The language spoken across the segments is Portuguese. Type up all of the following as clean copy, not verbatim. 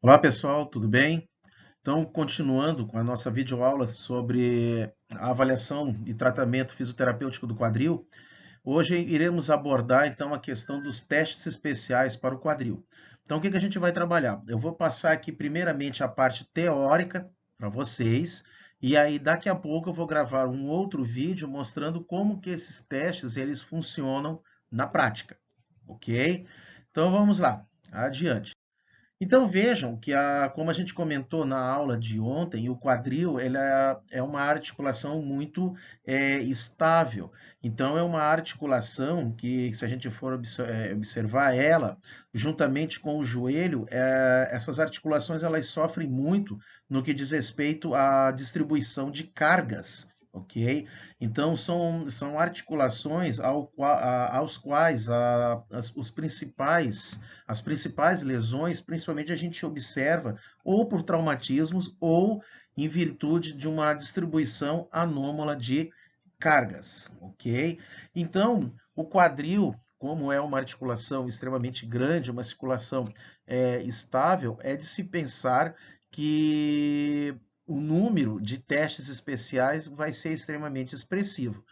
Olá pessoal, tudo bem? Então, continuando com a nossa videoaula sobre a avaliação e tratamento fisioterapêutico do quadril, hoje iremos abordar então a questão dos testes especiais para o quadril. Então, o que a gente vai trabalhar? Eu vou passar aqui primeiramente a parte teórica para vocês, e aí daqui a pouco eu vou gravar um outro vídeo mostrando como que esses testes eles funcionam na prática, ok? Então vamos lá, adiante. Então vejam que, como a gente comentou na aula de ontem, o quadril ele é uma articulação muito estável. Então é uma articulação que, se a gente for observar ela, juntamente com o joelho, essas articulações elas sofrem muito no que diz respeito à distribuição de cargas. Ok? Então, são articulações aos quais as principais lesões, principalmente a gente observa ou por traumatismos ou em virtude de uma distribuição anômala de cargas, ok? Então, o quadril, como é uma articulação extremamente grande, uma articulação estável, é de se pensar que o número de testes especiais vai ser extremamente expressivo.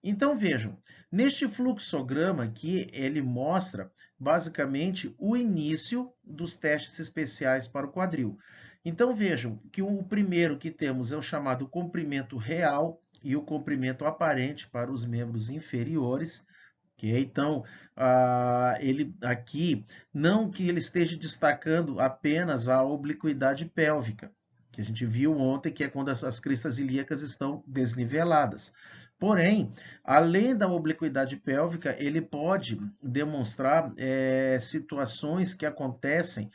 Então vejam, neste fluxograma aqui, ele mostra basicamente o início dos testes especiais para o quadril. Então vejam que o primeiro que temos é o chamado comprimento real e o comprimento aparente para os membros inferiores. Okay? Então, ele aqui, não que ele esteja destacando apenas a obliquidade pélvica, que a gente viu ontem, que é quando as cristas ilíacas estão desniveladas. Porém, além da obliquidade pélvica, ele pode demonstrar situações que acontecem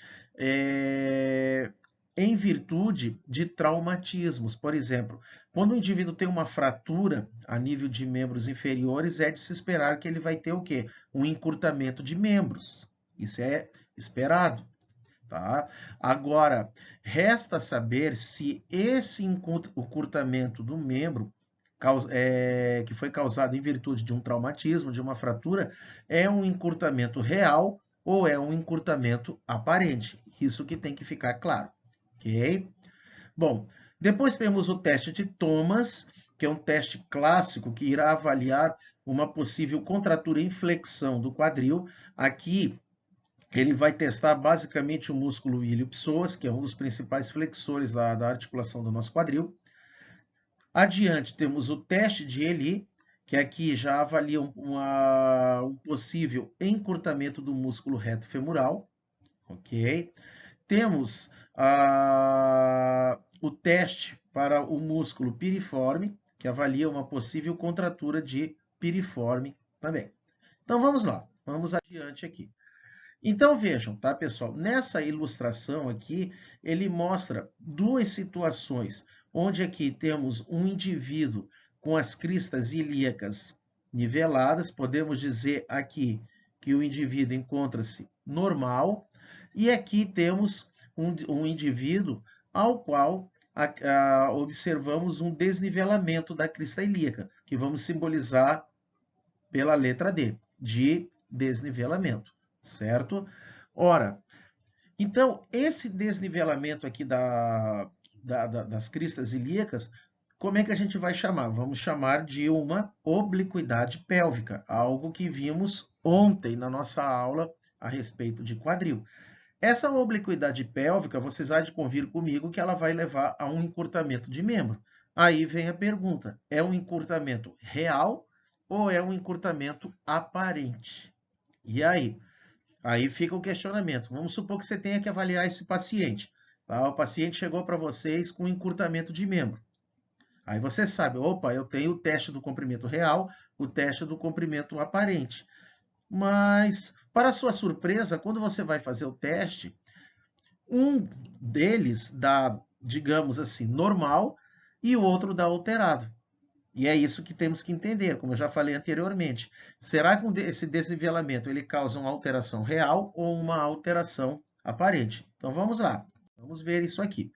em virtude de traumatismos. Por exemplo, quando o indivíduo tem uma fratura a nível de membros inferiores, é de se esperar que ele vai ter o quê? Um encurtamento de membros. Isso é esperado. Tá? Agora, resta saber se esse encurtamento do membro que foi causado em virtude de um traumatismo, de uma fratura, é um encurtamento real ou é um encurtamento aparente. Isso que tem que ficar claro, ok? Bom, depois temos o teste de Thomas, que é um teste clássico que irá avaliar uma possível contratura e flexão do quadril. Aqui ele vai testar basicamente o músculo ilio-psoas, que é um dos principais flexores da articulação do nosso quadril. Adiante, temos o teste de Elie, que aqui já avalia um possível encurtamento do músculo reto femoral. Ok? Temos o teste para o músculo piriforme, que avalia uma possível contratura de piriforme também. Então vamos lá, vamos adiante aqui. Então vejam, tá, pessoal? Nessa ilustração aqui, ele mostra duas situações, onde aqui temos um indivíduo com as cristas ilíacas niveladas, podemos dizer aqui que o indivíduo encontra-se normal, e aqui temos um indivíduo ao qual observamos um desnivelamento da crista ilíaca, que vamos simbolizar pela letra D, de desnivelamento, certo? Ora, então, esse desnivelamento aqui das cristas ilíacas, como é que a gente vai chamar? Vamos chamar de uma obliquidade pélvica, algo que vimos ontem na nossa aula a respeito de quadril. Essa obliquidade pélvica, vocês há de convir comigo que ela vai levar a um encurtamento de membro. Aí vem a pergunta: é um encurtamento real ou é um encurtamento aparente? E aí? Aí fica o questionamento. Vamos supor que você tenha que avaliar esse paciente. Tá? O paciente chegou para vocês com encurtamento de membro. Aí você sabe, opa, eu tenho o teste do comprimento real, o teste do comprimento aparente. Mas, para sua surpresa, quando você vai fazer o teste, um deles dá, digamos assim, normal e o outro dá alterado. E é isso que temos que entender, como eu já falei anteriormente. Será que esse desnivelamento ele causa uma alteração real ou uma alteração aparente? Então vamos lá, vamos ver isso aqui.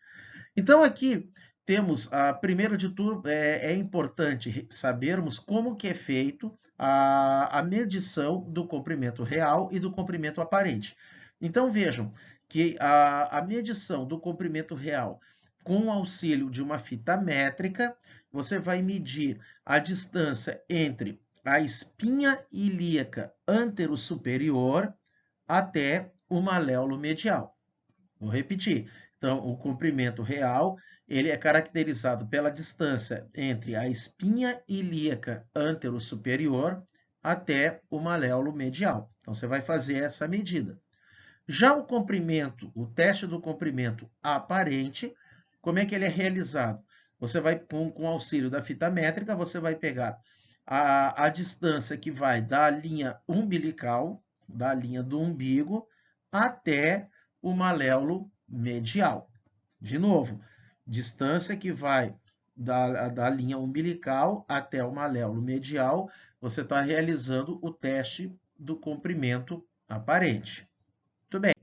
Então aqui temos, primeiro de tudo, é importante sabermos como que é feito a medição do comprimento real e do comprimento aparente. Então vejam que a medição do comprimento real com o auxílio de uma fita métrica, você vai medir a distância entre a espinha ilíaca antero-superior até o maléolo medial. Vou repetir. Então, o comprimento real, ele é caracterizado pela distância entre a espinha ilíaca antero-superior até o maléolo medial. Então, você vai fazer essa medida. Já o comprimento, o teste do comprimento aparente, como é que ele é realizado? Você vai, com o auxílio da fita métrica, você vai pegar a distância que vai da linha umbilical, da linha do umbigo, até o maléolo medial. De novo, distância que vai da linha umbilical até o maléolo medial, você está realizando o teste do comprimento aparente. Muito bem.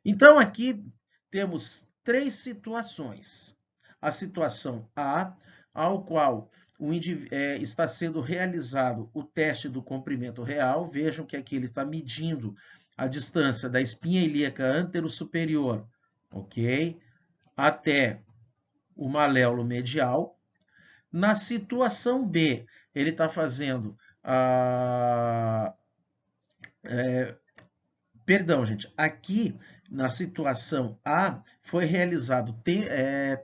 Então, aqui temos 3 situações. A situação A, ao qual está sendo realizado o teste do comprimento real. Vejam que aqui ele está medindo a distância da espinha ilíaca antero-superior, ok? Até o maléolo medial. Na situação B, ele está fazendo perdão, gente. Aqui, na situação A, foi realizado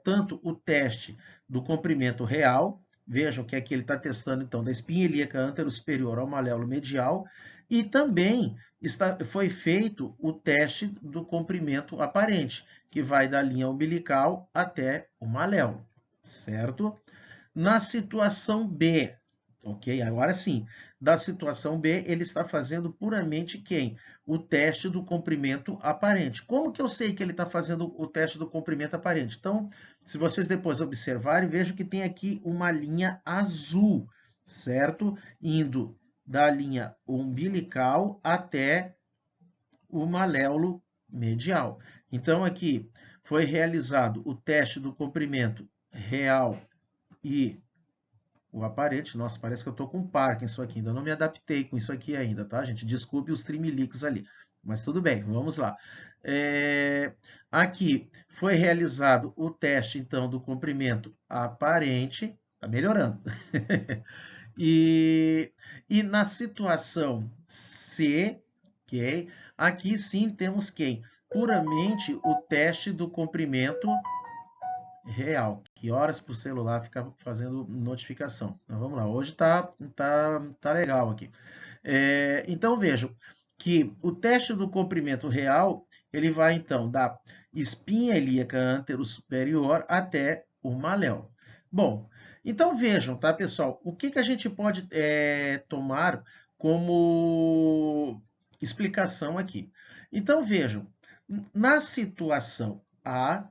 tanto o teste do comprimento real, vejam que aqui ele está testando, então, da espinha ilíaca antero-superior ao maléolo medial, e também foi feito o teste do comprimento aparente, que vai da linha umbilical até o maléolo, certo? Na situação B, ok? Agora sim, da situação B, ele está fazendo puramente quem? O teste do comprimento aparente. Como que eu sei que ele está fazendo o teste do comprimento aparente? Então, se vocês depois observarem, vejam que tem aqui uma linha azul, certo? Indo da linha umbilical até o maléolo medial. Então, aqui foi realizado o teste do comprimento real e o aparente. Nossa, parece que eu estou com Parkinson aqui, ainda não me adaptei com isso aqui ainda, tá, gente? Desculpe os trimeliques ali, mas tudo bem, vamos lá. Aqui foi realizado o teste, então, do comprimento aparente, tá melhorando. E na situação C, ok? Aqui sim temos quem? Puramente o teste do comprimento real. Que horas para o celular ficar fazendo notificação? Então, vamos lá, hoje tá legal aqui. Então vejam que o teste do comprimento real, ele vai então da espinha ilíaca antero-superior até o maléolo. Bom, então vejam, tá, pessoal? O que a gente pode tomar como explicação aqui? Então vejam, na situação A,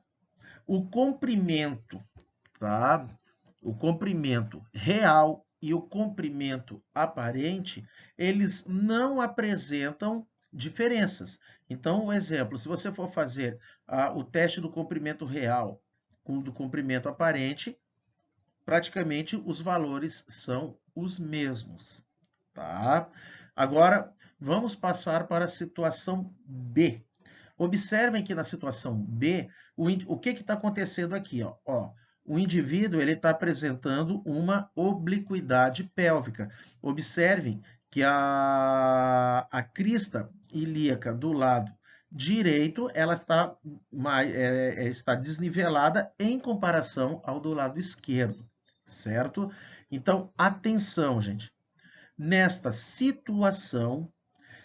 o comprimento, tá? O comprimento real e o comprimento aparente, eles não apresentam diferenças. Então, um exemplo, se você for fazer o teste do comprimento real com o do comprimento aparente, praticamente os valores são os mesmos, tá? Agora, vamos passar para a situação B. Observem que na situação B, o que está acontecendo aqui? Ó, o indivíduo está apresentando uma obliquidade pélvica. Observem que a crista ilíaca do lado direito ela está desnivelada em comparação ao do lado esquerdo, certo? Então, atenção, gente. Nesta situação,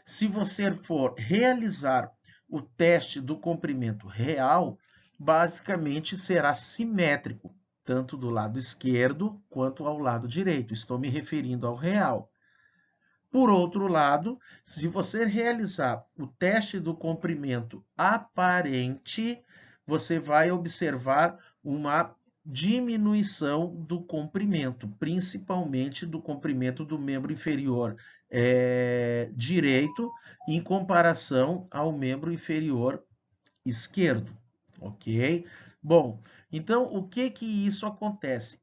se você for realizar o teste do comprimento real, basicamente será simétrico, tanto do lado esquerdo quanto ao lado direito. Estou me referindo ao real. Por outro lado, se você realizar o teste do comprimento aparente, você vai observar uma diminuição do comprimento, principalmente do comprimento do membro inferior direito, em comparação ao membro inferior esquerdo, ok? Bom, então o que isso acontece?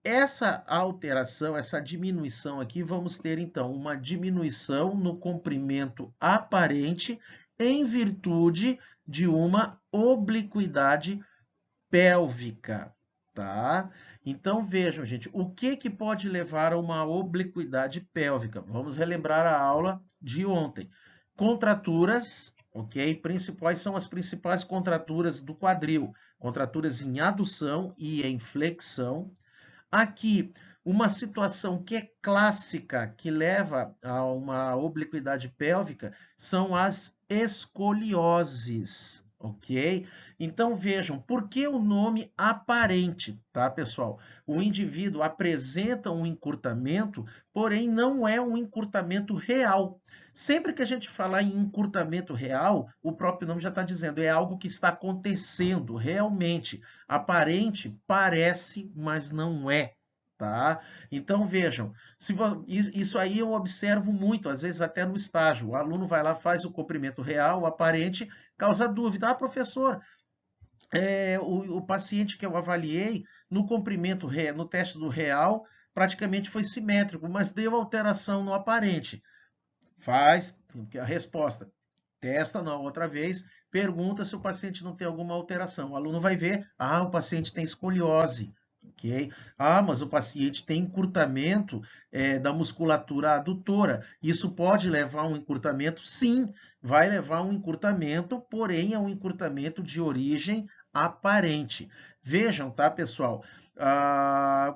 Essa alteração, essa diminuição aqui, vamos ter então uma diminuição no comprimento aparente em virtude de uma obliquidade pélvica, tá? Então vejam, gente, o que que pode levar a uma obliquidade pélvica? Vamos relembrar a aula de ontem. Contraturas, ok? Principais são as principais contraturas do quadril, contraturas em adução e em flexão. Aqui, uma situação que é clássica, que leva a uma obliquidade pélvica, são as escolioses, ok? Então vejam, por que o nome aparente, tá, pessoal? O indivíduo apresenta um encurtamento, porém não é um encurtamento real. Sempre que a gente falar em encurtamento real, o próprio nome já está dizendo, é algo que está acontecendo realmente. Aparente parece, mas não é. Tá? Então vejam, isso aí eu observo muito, às vezes até no estágio. O aluno vai lá, faz o comprimento real, o aparente, causa dúvida. Ah, professor, o paciente que eu avaliei no comprimento, no teste do real, praticamente foi simétrico, mas deu alteração no aparente. Faz a resposta. Testa na outra vez, pergunta se o paciente não tem alguma alteração. O aluno vai ver, o paciente tem escoliose. Ok? Mas o paciente tem encurtamento da musculatura adutora. Isso pode levar a um encurtamento? Sim, vai levar a um encurtamento, porém é um encurtamento de origem aparente. Vejam, tá, pessoal?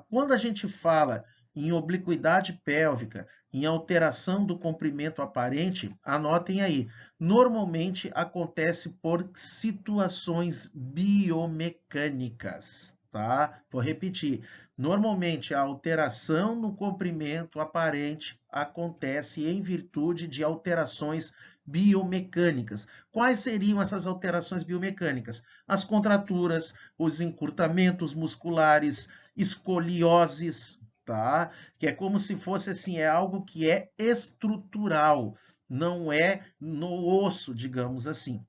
Quando a gente fala em obliquidade pélvica, em alteração do comprimento aparente, anotem aí, normalmente acontece por situações biomecânicas, tá? Vou repetir. Normalmente a alteração no comprimento aparente acontece em virtude de alterações biomecânicas. Quais seriam essas alterações biomecânicas? As contraturas, os encurtamentos musculares, escolioses, tá? Que é como se fosse assim, é algo que é estrutural, não é no osso, digamos assim.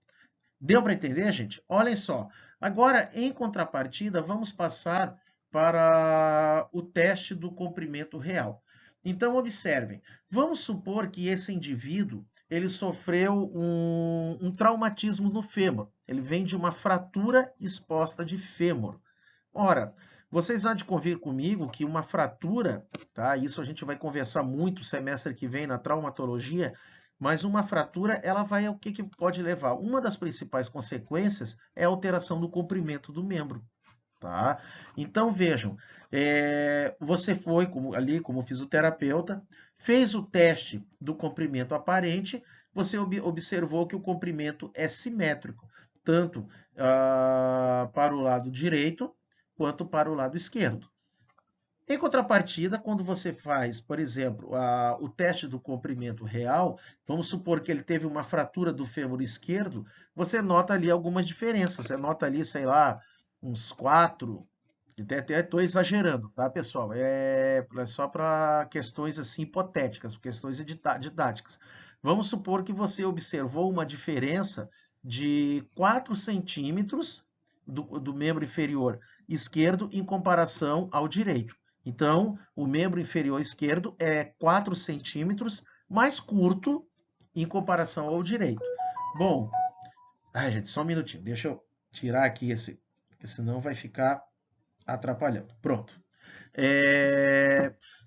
Deu para entender, gente? Olhem só. Agora, em contrapartida, vamos passar para o teste do comprimento real. Então, observem. Vamos supor que esse indivíduo ele sofreu um traumatismo no fêmur. Ele vem de uma fratura exposta de fêmur. Ora, vocês hão de convir comigo que uma fratura, tá? Isso a gente vai conversar muito semestre que vem na traumatologia, mas uma fratura, ela vai ao que pode levar? Uma das principais consequências é a alteração do comprimento do membro, tá? Então vejam, você foi ali como fisioterapeuta, fez o teste do comprimento aparente, você observou que o comprimento é simétrico, tanto para o lado direito quanto para o lado esquerdo. Em contrapartida, quando você faz, por exemplo, o teste do comprimento real, vamos supor que ele teve uma fratura do fêmur esquerdo, você nota ali algumas diferenças. Você nota ali, sei lá, uns 4, até estou exagerando, tá, pessoal? É só para questões assim hipotéticas, questões didáticas. Vamos supor que você observou uma diferença de 4 centímetros do membro inferior esquerdo em comparação ao direito. Então, o membro inferior esquerdo é 4 centímetros mais curto em comparação ao direito. Bom, gente, só um minutinho. Deixa eu tirar aqui esse, porque senão vai ficar atrapalhando. Pronto.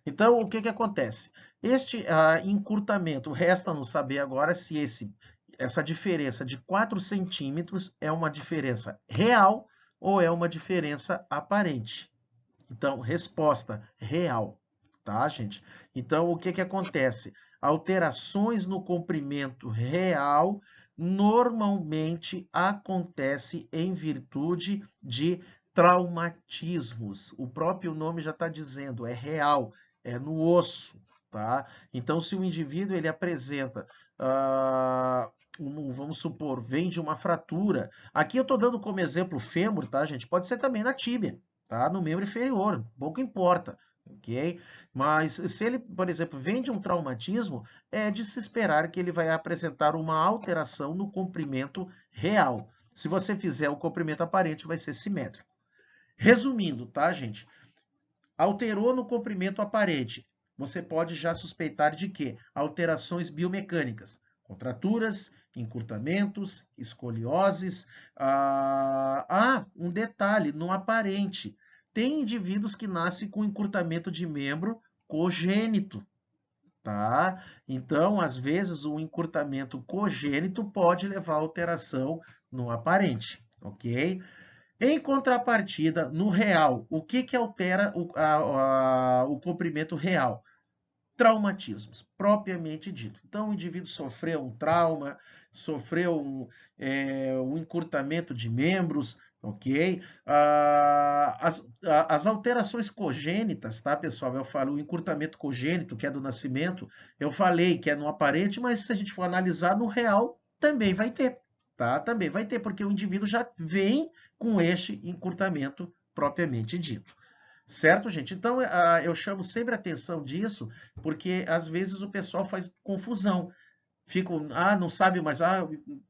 Então, o que, que acontece? Este encurtamento, resta-nos saber agora se essa diferença de 4 centímetros é uma diferença real ou é uma diferença aparente. Então, resposta real, tá, gente? Então, o que que acontece? Alterações no comprimento real normalmente acontece em virtude de traumatismos. O próprio nome já está dizendo, é real, é no osso, tá? Então, se o indivíduo ele apresenta vamos supor, vem de uma fratura. Aqui eu estou dando como exemplo o fêmur, tá, gente? Pode ser também na tíbia, tá? No membro inferior, pouco importa, ok? Mas se ele, por exemplo, vem de um traumatismo, é de se esperar que ele vai apresentar uma alteração no comprimento real. Se você fizer o comprimento aparente, vai ser simétrico. Resumindo, tá, gente? Alterou no comprimento aparente. Você pode já suspeitar de quê? Alterações biomecânicas, contraturas, encurtamentos, escolioses. Um detalhe, no aparente. Tem indivíduos que nascem com encurtamento de membro congênito, tá? Então, às vezes, o encurtamento congênito pode levar a alteração no aparente, ok? Em contrapartida, no real, o que altera o comprimento real? Traumatismos, propriamente dito. Então, o indivíduo sofreu um trauma, sofreu um encurtamento de membros, ok? As alterações congênitas, tá, pessoal? Eu falo o encurtamento congênito, que é do nascimento, eu falei que é no aparente, mas se a gente for analisar no real, também vai ter, tá? Também vai ter, porque o indivíduo já vem com este encurtamento propriamente dito. Certo, gente? Então, eu chamo sempre a atenção disso, porque às vezes o pessoal faz confusão. Ficam, não sabe mais,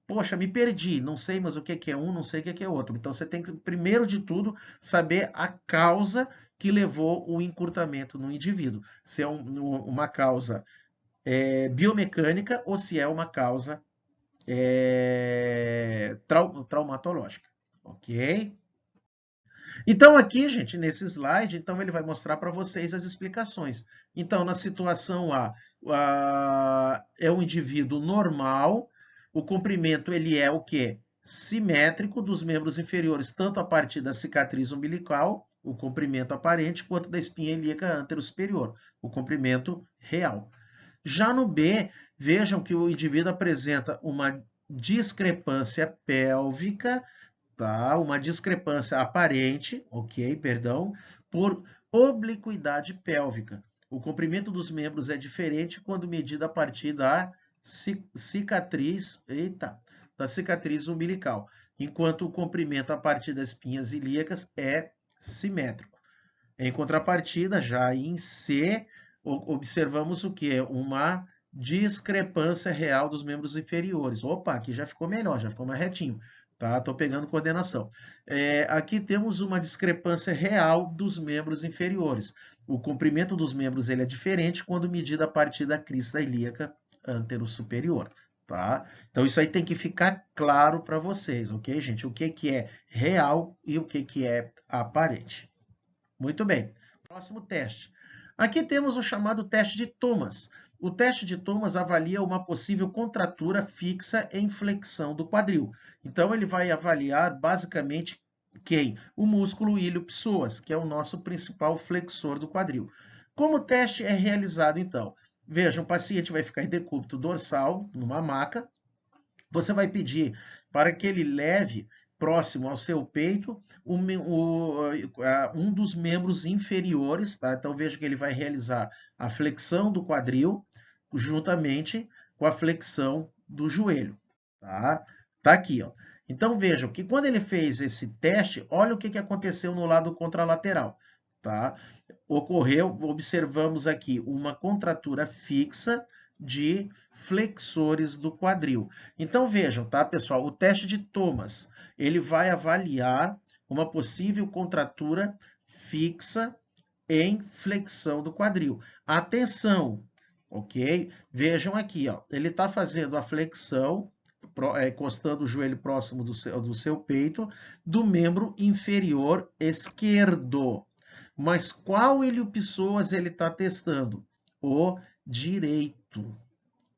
poxa, me perdi, não sei mais o que é um, não sei o que é outro. Então, você tem que, primeiro de tudo, saber a causa que levou o encurtamento no indivíduo. Se é uma causa biomecânica ou se é uma causa traumatológica. Ok? Então, aqui, gente, nesse slide, então ele vai mostrar para vocês as explicações. Então, na situação A, é um indivíduo normal, o comprimento ele é o quê? Simétrico dos membros inferiores, tanto a partir da cicatriz umbilical, o comprimento aparente, quanto da espinha ilíaca anterosuperior, o comprimento real. Já no B, vejam que o indivíduo apresenta uma discrepância pélvica, tá? Uma discrepância aparente, ok, perdão, por obliquidade pélvica. O comprimento dos membros é diferente quando medido a partir da cicatriz umbilical, enquanto o comprimento a partir das espinhas ilíacas é simétrico. Em contrapartida, já em C, observamos o que? Uma discrepância real dos membros inferiores. Opa, aqui já ficou melhor, já ficou mais retinho. Tá? Estou pegando coordenação. Aqui temos uma discrepância real dos membros inferiores. O comprimento dos membros ele é diferente quando medido a partir da crista ilíaca anterosuperior. Tá? Então, isso aí tem que ficar claro para vocês, ok, gente? O que é real e o que é aparente. Muito bem. Próximo teste. Aqui temos o chamado teste de Thomas. O teste de Thomas avalia uma possível contratura fixa em flexão do quadril. Então, ele vai avaliar basicamente quem? O músculo ilho-psoas, que é o nosso principal flexor do quadril. Como o teste é realizado, então? Veja, o paciente vai ficar em decúbito dorsal, numa maca. Você vai pedir para que ele leve próximo ao seu peito um dos membros inferiores, tá? Então veja que ele vai realizar a flexão do quadril juntamente com a flexão do joelho, tá? Tá aqui, ó. Então vejam que quando ele fez esse teste, olha o que aconteceu no lado contralateral, tá? Observamos aqui uma contratura fixa de flexores do quadril. Então vejam, tá, pessoal? O teste de Thomas, ele vai avaliar uma possível contratura fixa em flexão do quadril. Atenção, ok? Vejam aqui, ó, ele está fazendo a flexão, encostando o joelho próximo do seu peito, do membro inferior esquerdo. Mas qual ilho-psoas ele está testando? O direito.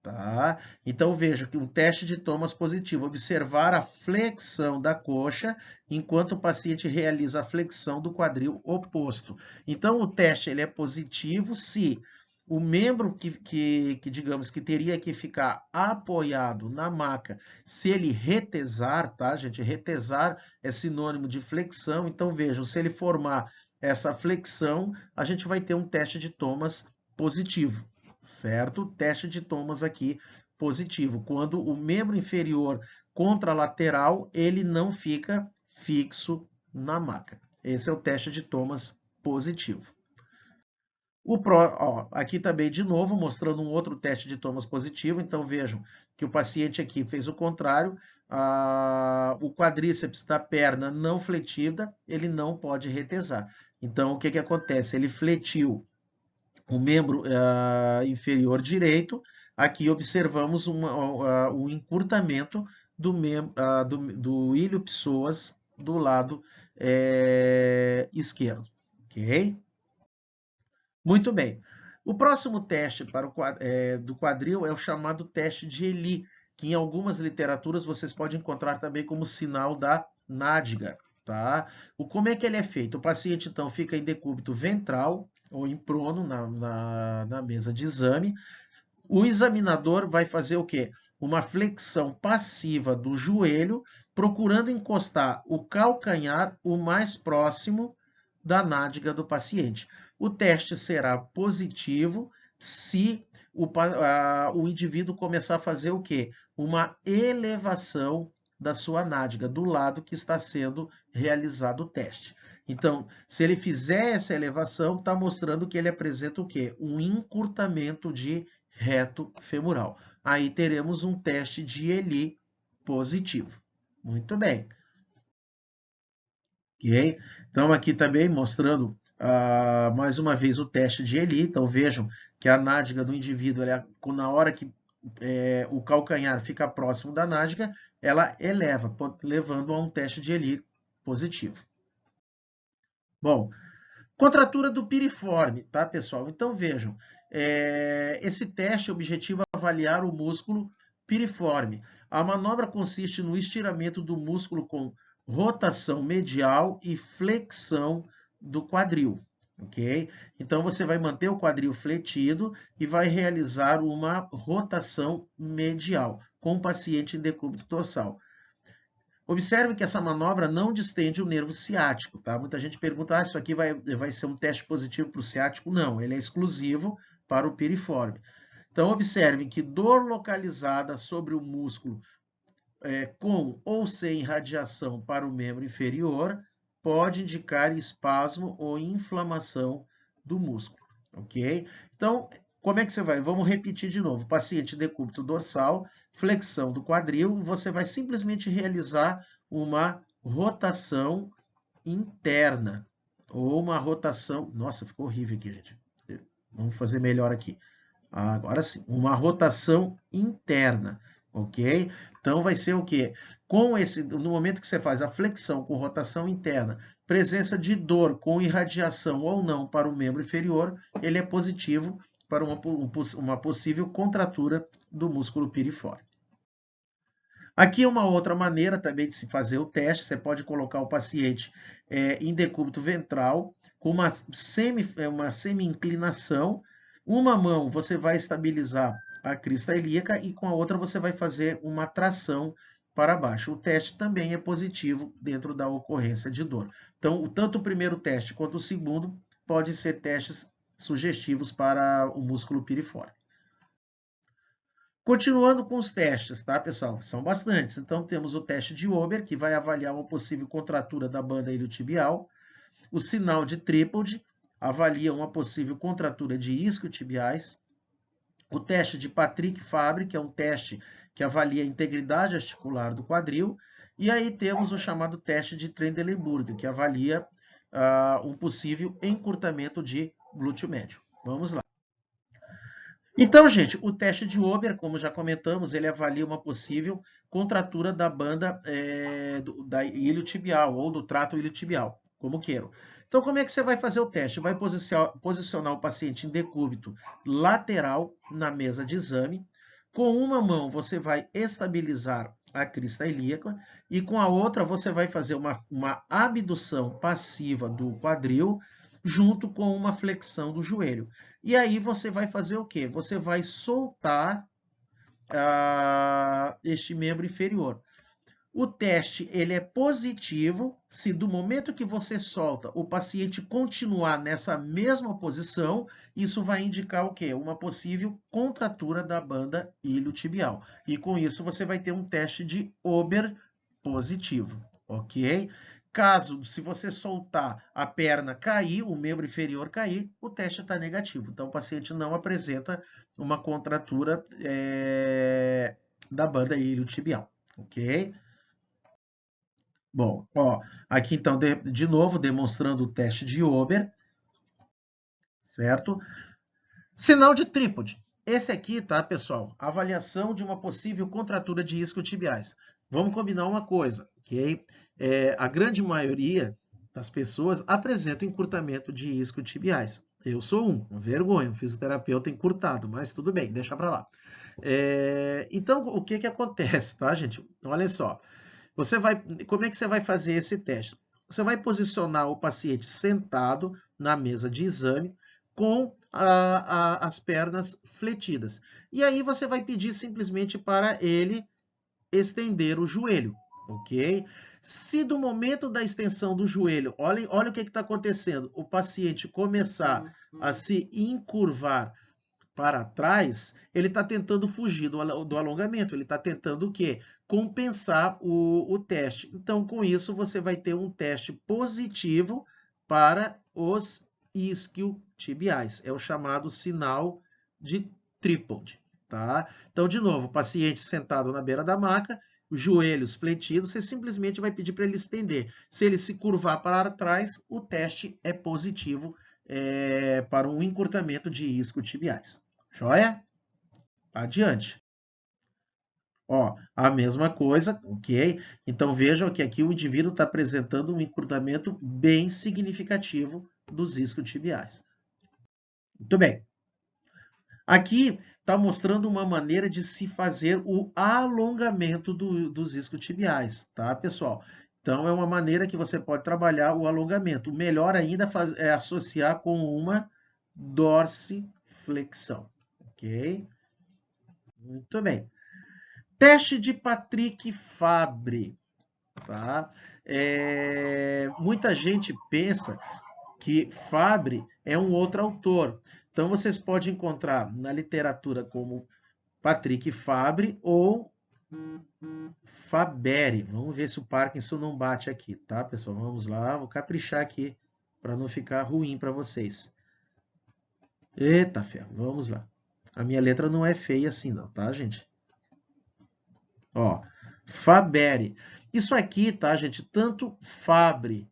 Tá? Então, veja que um teste de Thomas positivo, observar a flexão da coxa enquanto o paciente realiza a flexão do quadril oposto. Então, o teste ele é positivo se o membro que digamos que teria que ficar apoiado na maca, se ele retesar, tá, gente? Retesar é sinônimo de flexão. Então, vejam, se ele formar essa flexão, a gente vai ter um teste de Thomas positivo. Certo? Teste de Thomas aqui positivo. Quando o membro inferior contralateral, ele não fica fixo na maca. Esse é o teste de Thomas positivo. Aqui também, de novo, mostrando um outro teste de Thomas positivo. Então, vejam que o paciente aqui fez o contrário. O quadríceps da perna não fletida, ele não pode retesar. Então, o que acontece? Ele fletiu o membro inferior direito, aqui observamos um encurtamento do ilho-psoas do lado esquerdo, ok? Muito bem. O próximo teste do quadril é o chamado teste de Elie, que em algumas literaturas vocês podem encontrar também como sinal da nádega, tá? Como é que ele é feito? O paciente, então, fica em decúbito ventral ou em prono na mesa de exame. O examinador vai fazer o quê? Uma flexão passiva do joelho, procurando encostar o calcanhar o mais próximo da nádega do paciente. O teste será positivo se o indivíduo começar a fazer o quê? Uma elevação da sua nádega, do lado que está sendo realizado o teste. Então, se ele fizer essa elevação, está mostrando que ele apresenta o quê? Um encurtamento de reto femoral. Aí teremos um teste de Elie positivo. Muito bem. Ok? Então, aqui também mostrando mais uma vez o teste de Elie. Então, vejam que a nádega do indivíduo, na hora que o calcanhar fica próximo da nádega, ela eleva, levando a um teste de Elie positivo. Bom, contratura do piriforme, tá, pessoal? Então, vejam, esse teste objetiva avaliar o músculo piriforme. A manobra consiste no estiramento do músculo com rotação medial e flexão do quadril, ok? Então, você vai manter o quadril fletido e vai realizar uma rotação medial com o paciente em decúbito dorsal. Observe que essa manobra não distende o nervo ciático, tá? Muita gente pergunta, isso aqui vai ser um teste positivo para o ciático? Não, ele é exclusivo para o piriforme. Então, observe que dor localizada sobre o músculo com ou sem radiação para o membro inferior pode indicar espasmo ou inflamação do músculo, ok? Então, como é que você vai? Vamos repetir de novo. Paciente decúbito dorsal, flexão do quadril, você vai simplesmente realizar uma rotação interna ou uma rotação... Nossa, ficou horrível aqui, gente. Vamos fazer melhor aqui. Agora sim, uma rotação interna, ok? Então vai ser o quê? No momento que você faz a flexão com rotação interna, presença de dor com irradiação ou não para o membro inferior, ele é positivo para uma possível contratura do músculo piriforme. Aqui é uma outra maneira também de se fazer o teste, você pode colocar o paciente em decúbito ventral, com uma semi-inclinação. Uma mão você vai estabilizar a crista ilíaca e com a outra você vai fazer uma tração para baixo. O teste também é positivo dentro da ocorrência de dor. Então, tanto o primeiro teste quanto o segundo podem ser testes sugestivos para o músculo piriforme. Continuando com os testes, tá, pessoal? São bastantes. Então, temos o teste de Ober, que vai avaliar uma possível contratura da banda iliotibial. O sinal de Trípode avalia uma possível contratura de isquiotibiais. O teste de Patrick-Fabre, que é um teste que avalia a integridade articular do quadril. E aí temos o chamado teste de Trendelenburg, que avalia um possível encurtamento de glúteo médio. Vamos lá. Então, gente, o teste de Ober, como já comentamos, ele avalia uma possível contratura da banda da iliotibial ou do trato iliotibial, como queiram. Então, como é que você vai fazer o teste? Vai posicionar o paciente em decúbito lateral na mesa de exame. Com uma mão, você vai estabilizar a crista ilíaca e com a outra, você vai fazer uma abdução passiva do quadril junto com uma flexão do joelho. E aí você vai fazer o quê? Você vai soltar este membro inferior. O teste ele é positivo se do momento que você solta o paciente continuar nessa mesma posição, isso vai indicar o quê? Uma possível contratura da banda iliotibial. E com isso você vai ter um teste de Ober positivo, ok? Caso, se você soltar a perna cair, o membro inferior cair, o teste está negativo. Então, o paciente não apresenta uma contratura da banda iliotibial, ok? Bom, ó, aqui então, de novo, demonstrando o teste de Ober, certo? Sinal de trípode. esse aqui, tá, pessoal? Avaliação de uma possível contratura de isquiotibiais. Vamos combinar uma coisa, ok? A grande maioria das pessoas apresenta encurtamento de isquiotibiais. Eu sou uma vergonha, um fisioterapeuta encurtado, mas tudo bem, deixa para lá. Então, o que que acontece, tá, gente? Olha só. Como é que você vai fazer esse teste? Você vai posicionar o paciente sentado na mesa de exame com as pernas fletidas. E aí você vai pedir simplesmente para ele estender o joelho, ok? Se do momento da extensão do joelho, olha o que está acontecendo, o paciente começar a se encurvar para trás, ele está tentando fugir do alongamento, ele está tentando o quê? Compensar o teste. Então, com isso, você vai ter um teste positivo para os isquiotibiais. É o chamado sinal de Tripod, tá? Então, de novo, o paciente sentado na beira da maca, os joelhos fletidos, você simplesmente vai pedir para ele estender. Se ele se curvar para trás, o teste é positivo para um encurtamento de isquiotibiais. Joia? Adiante. Ó, a mesma coisa, ok? Então vejam que aqui o indivíduo está apresentando um encurtamento bem significativo dos isquiotibiais. Muito bem. Aqui está mostrando uma maneira de se fazer o alongamento dos isquiotibiais, tá, pessoal? Então é uma maneira que você pode trabalhar o alongamento. O melhor ainda é associar com uma dorsiflexão, ok? Muito bem. Teste de Patrick Fabre, tá? Muita gente pensa que Fabre é um outro autor. Então, vocês podem encontrar na literatura como Patrick Fabre ou Faberi. Vamos ver se o Parkinson não bate aqui, tá, pessoal? Vamos lá, vou caprichar aqui para não ficar ruim para vocês. Eita, ferro, vamos lá. A minha letra não é feia assim não, tá, gente? Ó, Faberi. Isso aqui, tá, gente? Tanto Fabre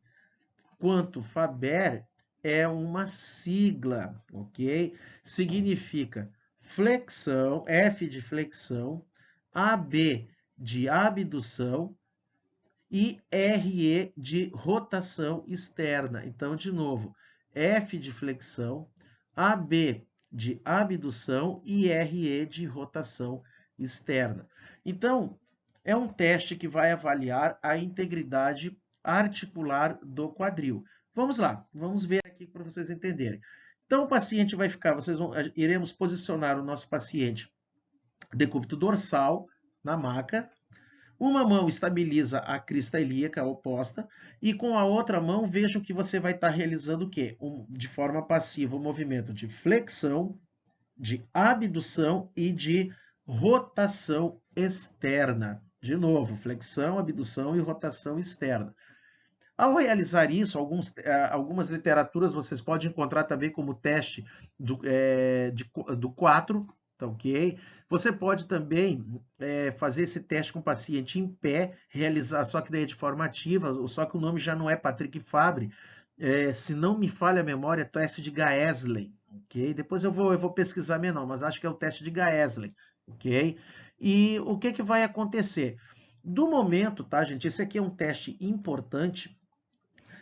quanto Faber é uma sigla, ok? Significa flexão, F de flexão, AB de abdução e RE de rotação externa. Então, de novo, F de flexão, AB de abdução e RE de rotação externa. Então, é um teste que vai avaliar a integridade articular do quadril. Vamos lá, vamos ver aqui para vocês entenderem. Então, o paciente vai ficar, iremos posicionar o nosso paciente decúbito dorsal na maca. Uma mão estabiliza a crista ilíaca oposta e com a outra mão vejam que você vai estar realizando o quê? De forma passiva, o movimento de flexão, de abdução e de rotação externa. De novo, flexão, abdução e rotação externa. Ao realizar isso, algumas literaturas vocês podem encontrar também como teste do 4, tá ok? Você pode também fazer esse teste com o paciente em pé, realizar, só que daí é de forma ativa, só que o nome já não é Patrick Fabre, se não me falha a memória, é teste de Gaesley, ok? Depois eu vou pesquisar menor, mas acho que é o teste de Gaesley, ok? E o que vai acontecer? Do momento, tá, gente? Esse aqui é um teste importante.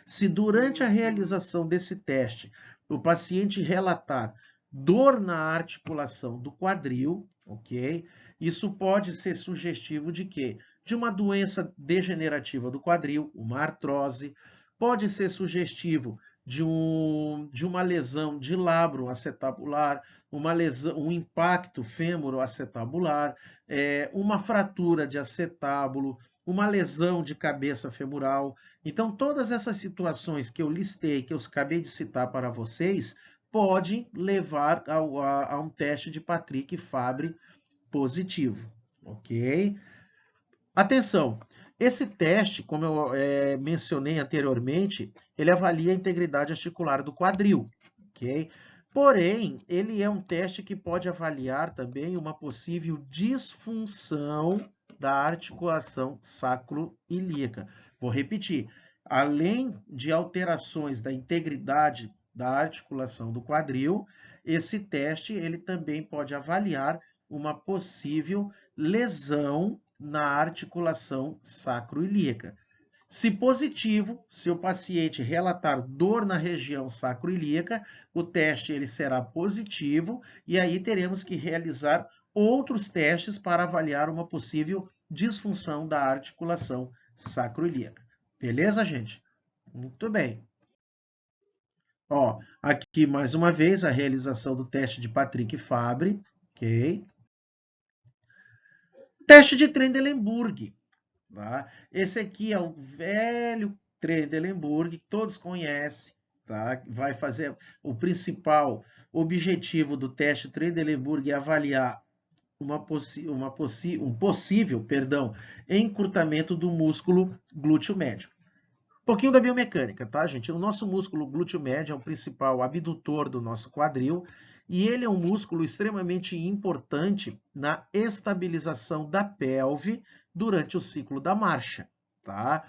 Se durante a realização desse teste o paciente relatar dor na articulação do quadril, ok? Isso pode ser sugestivo de quê? De uma doença degenerativa do quadril, uma artrose, pode ser sugestivo de uma lesão de labro acetabular, um impacto fêmuro-acetabular, uma fratura de acetábulo, uma lesão de cabeça femoral. Então, todas essas situações que eu listei, que eu acabei de citar para vocês, podem levar a um teste de Patrick Fabre positivo, ok? Atenção, esse teste, como eu mencionei anteriormente, ele avalia a integridade articular do quadril, ok? Porém, ele é um teste que pode avaliar também uma possível disfunção da articulação sacroiliaca. Vou repetir, além de alterações da integridade da articulação do quadril, esse teste ele também pode avaliar uma possível lesão na articulação sacroiliaca. Se positivo, se o paciente relatar dor na região sacroiliaca, o teste ele será positivo e aí teremos que realizar outros testes para avaliar uma possível disfunção da articulação sacroiliaca. Beleza, gente? Muito bem. Ó, aqui mais uma vez a realização do teste de Patrick-Fabre, ok? Teste de Trendelenburg. Tá? Esse aqui é o velho Trendelenburg, que todos conhecem. Tá? Vai fazer o principal objetivo do teste Trendelenburg é avaliar um possível encurtamento do músculo glúteo médio. Um pouquinho da biomecânica, tá, gente? O nosso músculo glúteo médio é o principal abdutor do nosso quadril e ele é um músculo extremamente importante na estabilização da pelve durante o ciclo da marcha, tá?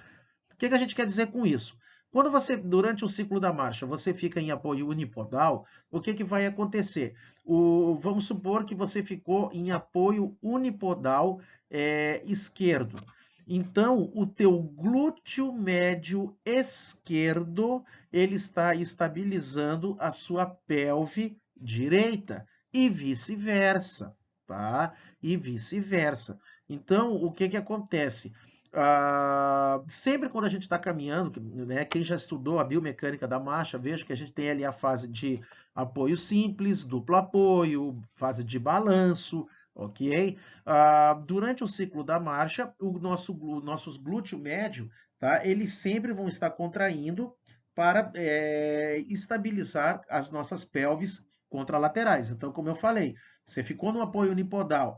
O que a gente quer dizer com isso? Quando você, durante o ciclo da marcha, você fica em apoio unipodal, o que vai acontecer? Vamos supor que você ficou em apoio unipodal esquerdo. Então, o teu glúteo médio esquerdo, ele está estabilizando a sua pelve direita e vice-versa, tá? E vice-versa. Então, o que acontece? Sempre quando a gente está caminhando, né, quem já estudou a biomecânica da marcha, veja que a gente tem ali a fase de apoio simples, duplo apoio, fase de balanço, ok? Durante o ciclo da marcha, nossos glúteo médio, tá, eles sempre vão estar contraindo para estabilizar as nossas pelves contralaterais. Então, como eu falei, você ficou no apoio unipodal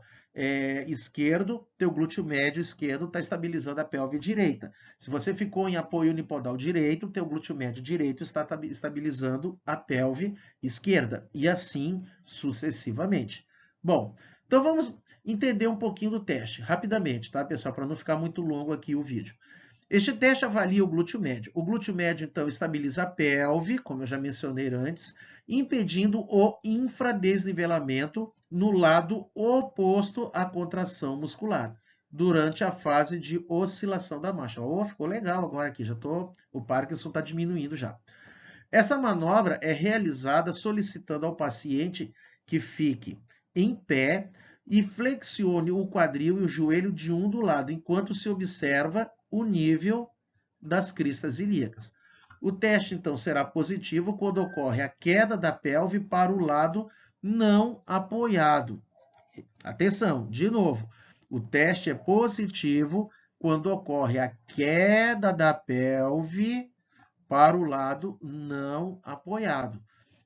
esquerdo, teu glúteo médio esquerdo está estabilizando a pelve direita. Se você ficou em apoio unipodal direito, teu glúteo médio direito está estabilizando a pelve esquerda. E assim sucessivamente. Bom, então vamos entender um pouquinho do teste, rapidamente, tá, pessoal? Para não ficar muito longo aqui o vídeo. Este teste avalia o glúteo médio. O glúteo médio, então, estabiliza a pelve, como eu já mencionei antes, impedindo o infradesnivelamento no lado oposto à contração muscular, durante a fase de oscilação da marcha. Oh, ficou legal agora aqui, o Parkinson está diminuindo já. Essa manobra é realizada solicitando ao paciente que fique em pé e flexione o quadril e o joelho de um do lado, enquanto se observa o nível das cristas ilíacas. O teste, então, será positivo quando ocorre a queda da pelve para o lado não apoiado. Atenção, de novo, o teste é positivo quando ocorre a queda da pelve para o lado não apoiado,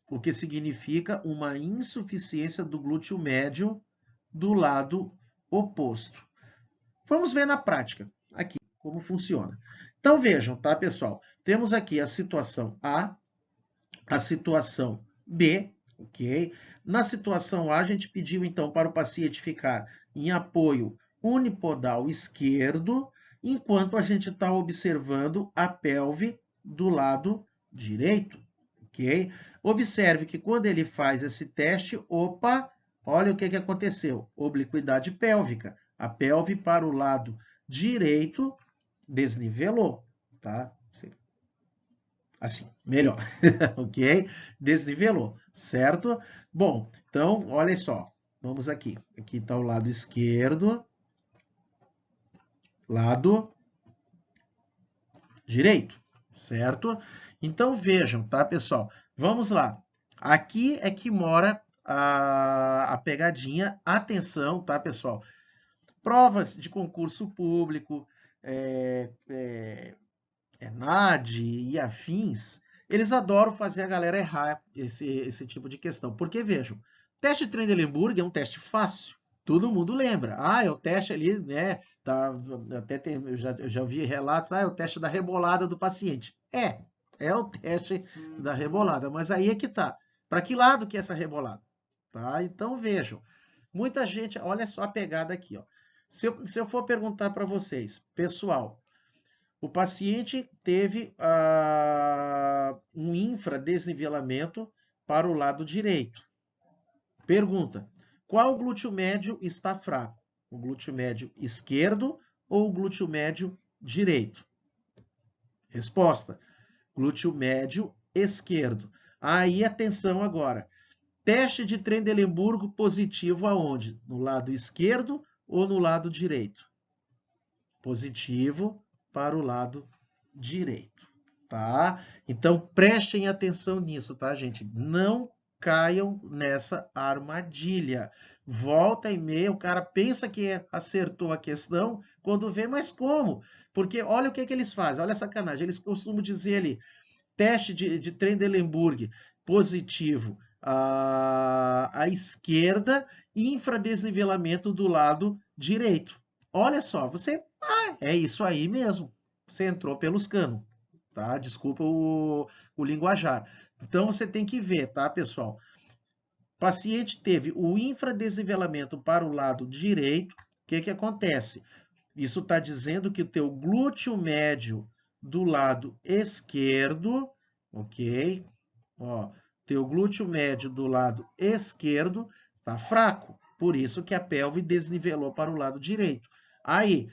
o que significa uma insuficiência do glúteo médio do lado oposto. Vamos ver na prática aqui como funciona. Então vejam, tá, pessoal? Temos aqui a situação A, a situação B, ok? Na situação A, a gente pediu então para o paciente ficar em apoio unipodal esquerdo, enquanto a gente está observando a pelve do lado direito, ok? Observe que quando ele faz esse teste, opa, olha o que aconteceu. Obliquidade pélvica. A pelve para o lado direito desnivelou, tá? Assim, melhor, ok? Desnivelou, certo? Bom, então, olha só. Vamos aqui. Aqui está o lado esquerdo, lado direito, certo? Então, vejam, tá, pessoal? Vamos lá. Aqui é que mora a pegadinha. Atenção, tá, pessoal? Provas de concurso público, ENAD e afins, eles adoram fazer a galera errar esse tipo de questão. Porque, vejam, teste de Trendelenburg é um teste fácil. Todo mundo lembra. É o teste ali, né? Eu já vi relatos, é o teste da rebolada do paciente. É o teste da rebolada. Mas aí é que tá. Para que lado que é essa rebolada? Tá? Então, vejam. Muita gente, olha só a pegada aqui, ó. Se eu for perguntar para vocês, pessoal, O paciente teve um infradesnivelamento para o lado direito. Pergunta: qual glúteo médio está fraco? O glúteo médio esquerdo ou o glúteo médio direito? Resposta: glúteo médio esquerdo. Aí, atenção agora. Teste de Trendelenburgo positivo aonde? No lado esquerdo ou no lado direito? Positivo para o lado direito, tá? Então, prestem atenção nisso, tá, gente? Não caiam nessa armadilha. Volta e meia, o cara pensa que acertou a questão, quando vê, mas como? Porque olha o que eles fazem, olha a sacanagem. Eles costumam dizer ali, teste de Trendelenburg positivo à esquerda e infradesnivelamento do lado direito. Olha só, é isso aí mesmo. Você entrou pelos canos, tá? Desculpa o linguajar. Então você tem que ver, tá, pessoal? O paciente teve o infradesnivelamento para o lado direito. O que acontece? Isso está dizendo que o teu glúteo médio do lado esquerdo, ok? Ó, teu glúteo médio do lado esquerdo está fraco. Por isso que a pelve desnivelou para o lado direito. Aí,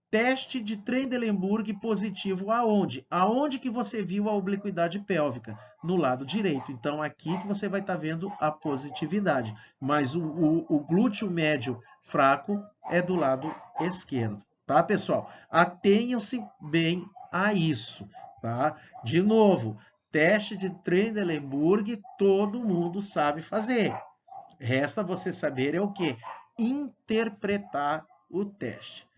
teste de Trendelenburg positivo aonde? Aonde que você viu a obliquidade pélvica? No lado direito. Então, aqui que você vai estar vendo a positividade. Mas o glúteo médio fraco é do lado esquerdo. Tá, pessoal? Atenham-se bem a isso, tá? De novo, teste de Trendelenburg todo mundo sabe fazer. Resta você saber é o quê? Interpretar o teste.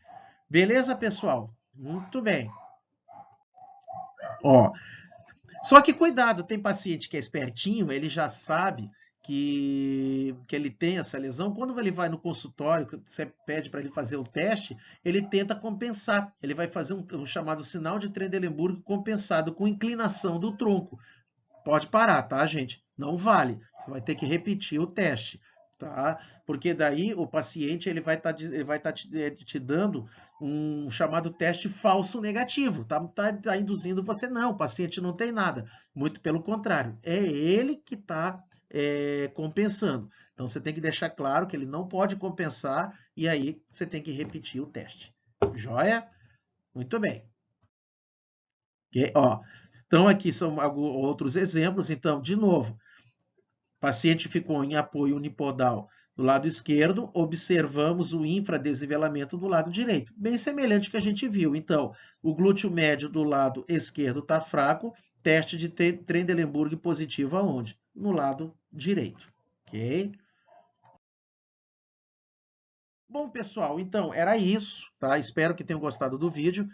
Beleza, pessoal? Muito bem. Ó, só que cuidado, tem paciente que é espertinho, ele já sabe que ele tem essa lesão. Quando ele vai no consultório, que você pede para ele fazer o teste, ele tenta compensar. Ele vai fazer um chamado sinal de Trendelenburg compensado com inclinação do tronco. Pode parar, tá, gente? Não vale. Você vai ter que repetir o teste, tá? Porque daí o paciente ele vai estar te dando um chamado teste falso negativo, tá induzindo você, não, o paciente não tem nada. Muito pelo contrário, é ele que está compensando. Então você tem que deixar claro que ele não pode compensar e aí você tem que repetir o teste. Joia? Muito bem. Okay? Ó, então aqui são outros exemplos. Então, de novo, o paciente ficou em apoio unipodal do lado esquerdo, observamos o infradesnivelamento do lado direito. Bem semelhante ao que a gente viu. Então, o glúteo médio do lado esquerdo está fraco, teste de Trendelenburg positivo aonde? No lado direito. Ok? Bom, pessoal, então era isso, tá? Espero que tenham gostado do vídeo.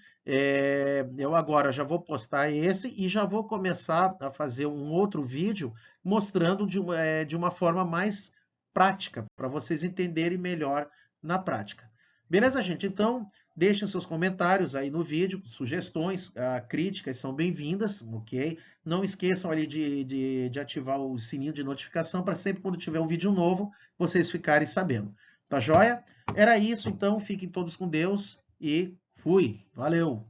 Eu agora já vou postar esse e já vou começar a fazer um outro vídeo mostrando de uma forma mais prática, para vocês entenderem melhor na prática. Beleza, gente? Então, deixem seus comentários aí no vídeo, sugestões, críticas são bem-vindas, ok? Não esqueçam ali de ativar o sininho de notificação para sempre quando tiver um vídeo novo, vocês ficarem sabendo. Tá joia? Era isso, então. Fiquem todos com Deus e fui. Valeu!